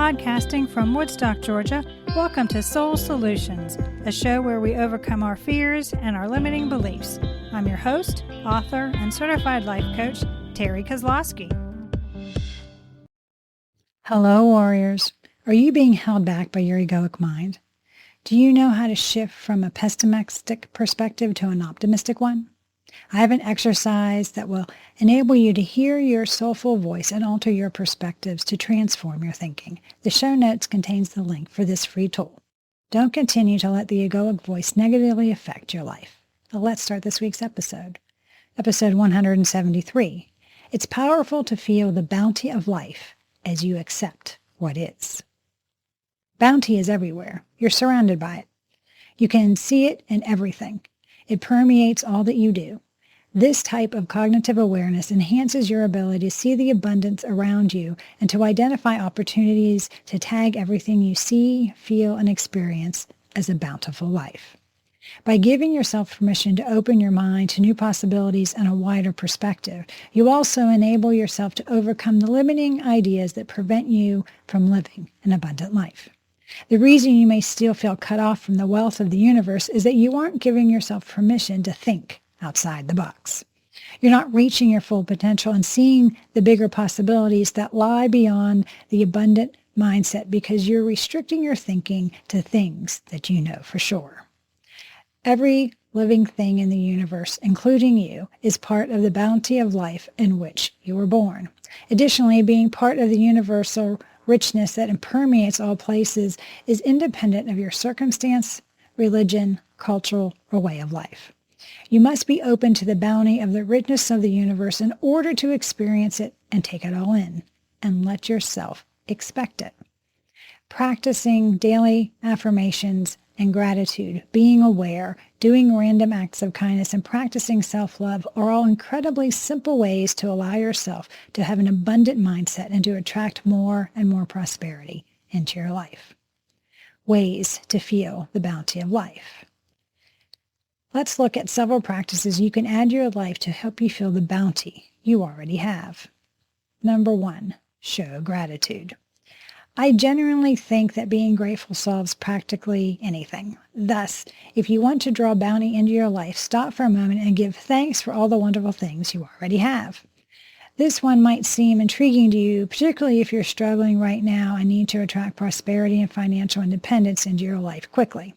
Podcasting from Woodstock, Georgia, welcome to Soul Solutions, a show where we overcome our fears and our limiting beliefs. I'm your host, author, and certified life coach, Terry Kozlowski. Hello, warriors. Are you being held back by your egoic mind? Do you know how to shift from a pessimistic perspective to an optimistic one? I have an exercise that will enable you to hear your soulful voice and alter your perspectives to transform your thinking. The show notes contains the link for this free tool. Don't continue to let the egoic voice negatively affect your life. Now let's start this week's episode. Episode 173. It's powerful to feel the bounty of life as you accept what is. Bounty is everywhere. You're surrounded by it. You can see it in everything. It permeates all that you do. This type of cognitive awareness enhances your ability to see the abundance around you and to identify opportunities to tag everything you see, feel, and experience as a bountiful life. By giving yourself permission to open your mind to new possibilities and a wider perspective, you also enable yourself to overcome the limiting ideas that prevent you from living an abundant life. The reason you may still feel cut off from the wealth of the universe is that you aren't giving yourself permission to think outside the box. You're not reaching your full potential and seeing the bigger possibilities that lie beyond the abundant mindset because you're restricting your thinking to things that you know for sure. Every living thing in the universe, including you, is part of the bounty of life in which you were born. Additionally, being part of the universal richness that permeates all places is independent of your circumstance, religion, cultural, or way of life. You must be open to the bounty of the richness of the universe in order to experience it and take it all in, and let yourself expect it. Practicing daily affirmations and gratitude, being aware, doing random acts of kindness, and practicing self-love are all incredibly simple ways to allow yourself to have an abundant mindset and to attract more and more prosperity into your life. Ways to feel the bounty of life. Let's look at several practices you can add to your life to help you feel the bounty you already have. Number 1, show gratitude. I genuinely think that being grateful solves practically anything. Thus, if you want to draw bounty into your life, stop for a moment and give thanks for all the wonderful things you already have. This one might seem intriguing to you, particularly if you're struggling right now and need to attract prosperity and financial independence into your life quickly.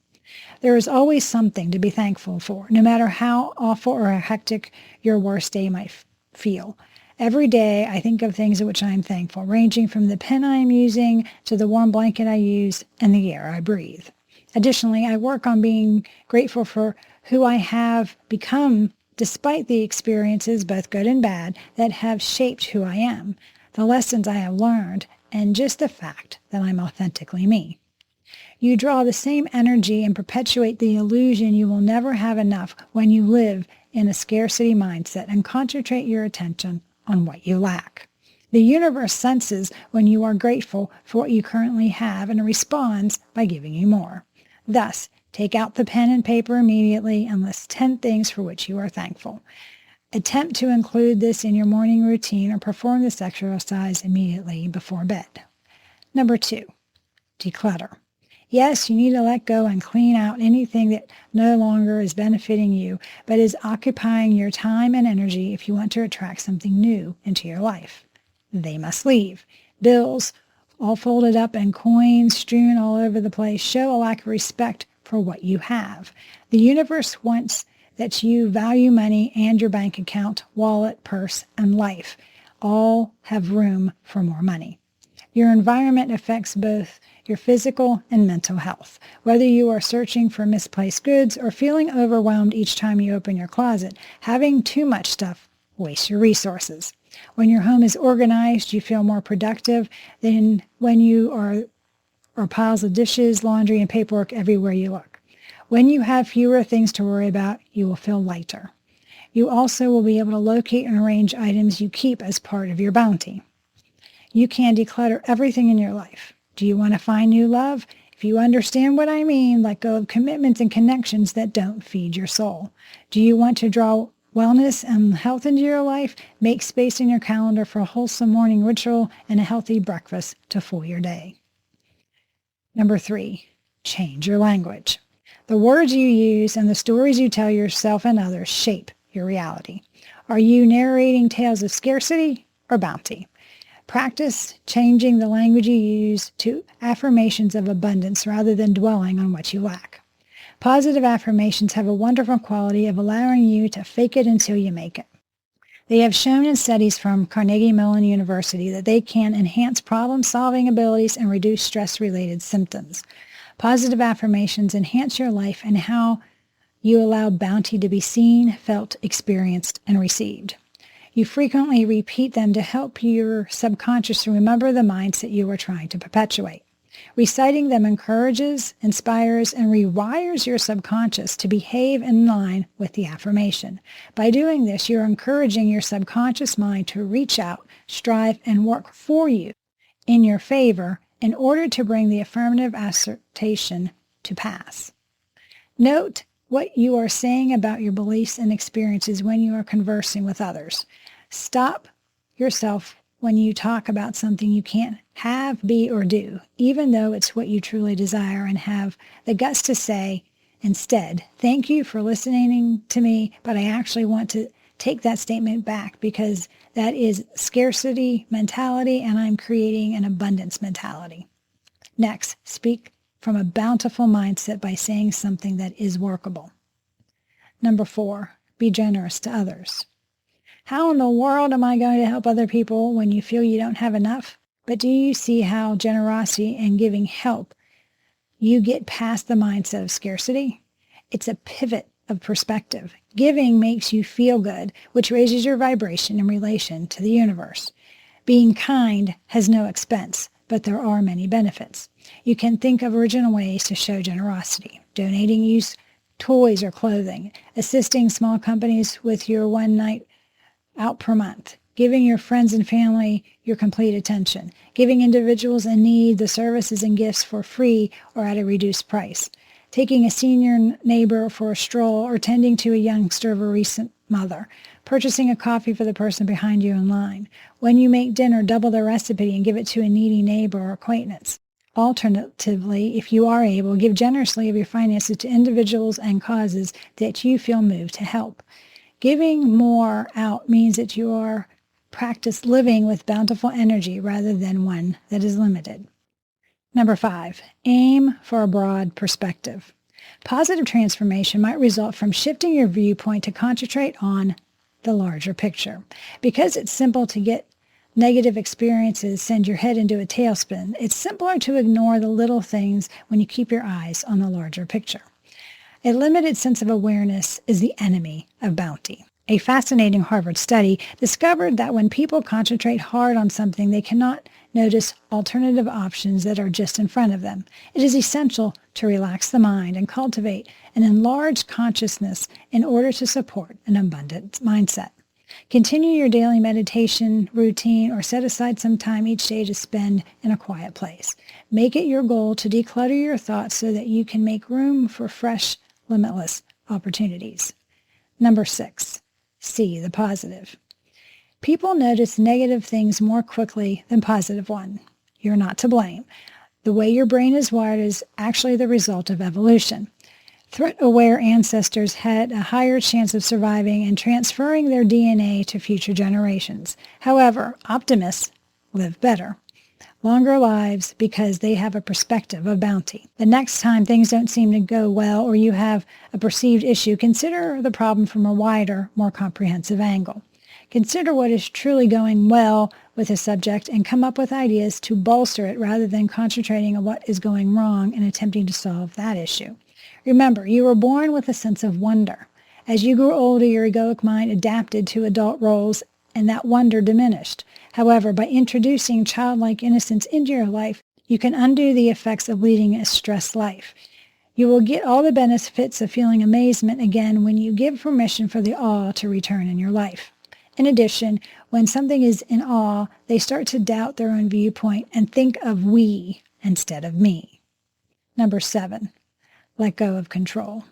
There is always something to be thankful for, no matter how awful or hectic your worst day might feel. Every day, I think of things of which I am thankful, ranging from the pen I am using to the warm blanket I use and the air I breathe. Additionally, I work on being grateful for who I have become despite the experiences, both good and bad, that have shaped who I am, the lessons I have learned, and just the fact that I'm authentically me. You draw the same energy and perpetuate the illusion you will never have enough when you live in a scarcity mindset and concentrate your attention on what you lack. The universe senses when you are grateful for what you currently have and responds by giving you more. Thus, take out the pen and paper immediately and list 10 things for which you are thankful. Attempt to include this in your morning routine or perform this exercise immediately before bed. Number 2, declutter. Yes, you need to let go and clean out anything that no longer is benefiting you, but is occupying your time and energy if you want to attract something new into your life. They must leave. Bills, all folded up and coins strewn all over the place, show a lack of respect for what you have. The universe wants that you value money and your bank account, wallet, purse, and life. All have room for more money. Your environment affects both your physical and mental health. Whether you are searching for misplaced goods or feeling overwhelmed each time you open your closet, having too much stuff wastes your resources. When your home is organized, you feel more productive than when you are piles of dishes, laundry, and paperwork everywhere you look. When you have fewer things to worry about, you will feel lighter. You also will be able to locate and arrange items you keep as part of your bounty. You can declutter everything in your life. Do you want to find new love? If you understand what I mean, let go of commitments and connections that don't feed your soul. Do you want to draw wellness and health into your life? Make space in your calendar for a wholesome morning ritual and a healthy breakfast to fuel your day. Number 3, change your language. The words you use and the stories you tell yourself and others shape your reality. Are you narrating tales of scarcity or bounty? Practice changing the language you use to affirmations of abundance rather than dwelling on what you lack. Positive affirmations have a wonderful quality of allowing you to fake it until you make it. They have shown in studies from Carnegie Mellon University that they can enhance problem-solving abilities and reduce stress-related symptoms. Positive affirmations enhance your life and how you allow bounty to be seen, felt, experienced, and received. You frequently repeat them to help your subconscious remember the mindset you are trying to perpetuate. Reciting them encourages, inspires, and rewires your subconscious to behave in line with the affirmation. By doing this, you're encouraging your subconscious mind to reach out, strive, and work for you in your favor in order to bring the affirmative assertion to pass. Note what you are saying about your beliefs and experiences when you are conversing with others. Stop yourself when you talk about something you can't have, be, or do, even though it's what you truly desire, and have the guts to say instead, "Thank you for listening to me, but I actually want to take that statement back because that is scarcity mentality and I'm creating an abundance mentality." Next, speak from a bountiful mindset by saying something that is workable. Number 4, be generous to others. How in the world am I going to help other people when you feel you don't have enough? But do you see how generosity and giving help you get past the mindset of scarcity? It's a pivot of perspective. Giving makes you feel good, which raises your vibration in relation to the universe. Being kind has no expense, but there are many benefits. You can think of original ways to show generosity: donating used toys or clothing, assisting small companies with your one night out per month, giving your friends and family your complete attention, giving individuals in need the services and gifts for free or at a reduced price, taking a senior neighbor for a stroll or tending to a youngster of a recent mother, purchasing a coffee for the person behind you in line. When you make dinner, double the recipe and give it to a needy neighbor or acquaintance. Alternatively, if you are able, give generously of your finances to individuals and causes that you feel moved to help. Giving more out means that you are practice living with bountiful energy rather than one that is limited. Number 5, aim for a broad perspective. Positive transformation might result from shifting your viewpoint to concentrate on the larger picture. Because it's simple to get negative experiences send your head into a tailspin, it's simpler to ignore the little things when you keep your eyes on the larger picture. A limited sense of awareness is the enemy of bounty. A fascinating Harvard study discovered that when people concentrate hard on something, they cannot notice alternative options that are just in front of them. It is essential to relax the mind and cultivate an enlarged consciousness in order to support an abundant mindset. Continue your daily meditation routine or set aside some time each day to spend in a quiet place. Make it your goal to declutter your thoughts so that you can make room for fresh, limitless opportunities. Number 6, see the positive. People notice negative things more quickly than positive ones. You're not to blame. The way your brain is wired is actually the result of evolution. Threat-aware ancestors had a higher chance of surviving and transferring their DNA to future generations. However, optimists live better, longer lives because they have a perspective of bounty. The next time things don't seem to go well or you have a perceived issue, consider the problem from a wider, more comprehensive angle. Consider what is truly going well with a subject and come up with ideas to bolster it rather than concentrating on what is going wrong and attempting to solve that issue. Remember, you were born with a sense of wonder. As you grew older, your egoic mind adapted to adult roles and that wonder diminished. However, by introducing childlike innocence into your life, you can undo the effects of leading a stressed life. You will get all the benefits of feeling amazement again when you give permission for the awe to return in your life. In addition, when something is in awe, they start to doubt their own viewpoint and think of we instead of me. Number 7, let go of control.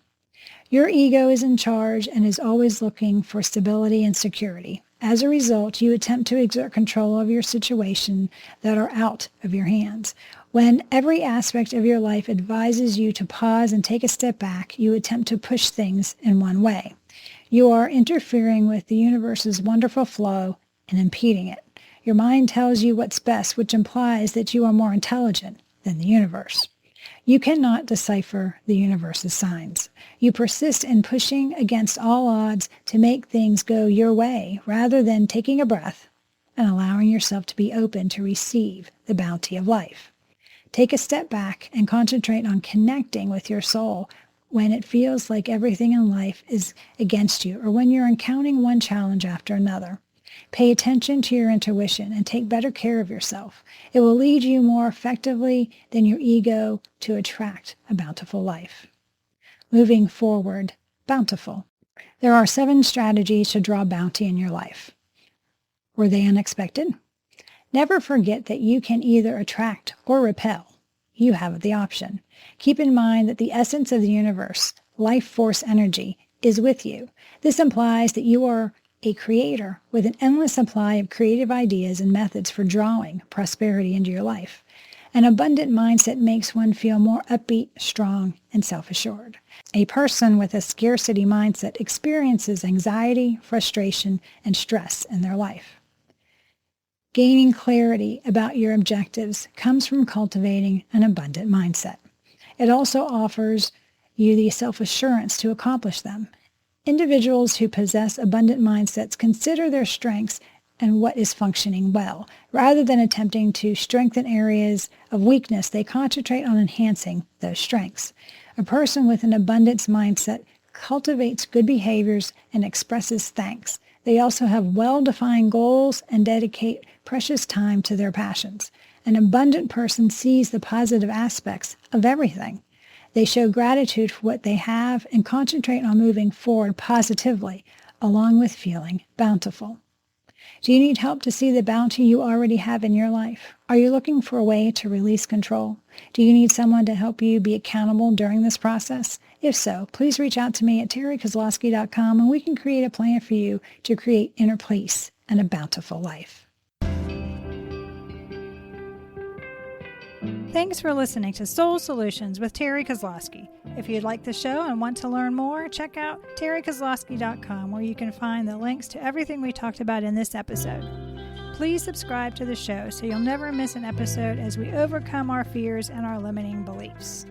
Your ego is in charge and is always looking for stability and security. As a result, you attempt to exert control of your situation that are out of your hands. When every aspect of your life advises you to pause and take a step back, you attempt to push things in one way. You are interfering with the universe's wonderful flow and impeding it. Your mind tells you what's best, which implies that you are more intelligent than the universe. You cannot decipher the universe's signs. You persist in pushing against all odds to make things go your way, rather than taking a breath and allowing yourself to be open to receive the bounty of life. Take a step back and concentrate on connecting with your soul when it feels like everything in life is against you, or when you're encountering one challenge after another. Pay attention to your intuition and take better care of yourself. It will lead you more effectively than your ego to attract a bountiful life. Moving forward, bountiful. There are 7 strategies to draw bounty in your life. Were they unexpected? Never forget that you can either attract or repel. You have the option. Keep in mind that the essence of the universe, life force energy, is with you. This implies that you are a creator with an endless supply of creative ideas and methods for drawing prosperity into your life. An abundant mindset makes one feel more upbeat, strong, and self-assured. A person with a scarcity mindset experiences anxiety, frustration, and stress in their life. Gaining clarity about your objectives comes from cultivating an abundant mindset. It also offers you the self-assurance to accomplish them. Individuals who possess abundant mindsets consider their strengths and what is functioning well. Rather than attempting to strengthen areas of weakness, they concentrate on enhancing those strengths. A person with an abundance mindset cultivates good behaviors and expresses thanks. They also have well-defined goals and dedicate precious time to their passions. An abundant person sees the positive aspects of everything. They show gratitude for what they have and concentrate on moving forward positively, along with feeling bountiful. Do you need help to see the bounty you already have in your life? Are you looking for a way to release control? Do you need someone to help you be accountable during this process? If so, please reach out to me at terrykozlowski.com and we can create a plan for you to create inner peace and a bountiful life. Thanks for listening to Soul Solutions with Terry Kozlowski. If you'd like the show and want to learn more, check out terrykozlowski.com, where you can find the links to everything we talked about in this episode. Please subscribe to the show so you'll never miss an episode as we overcome our fears and our limiting beliefs.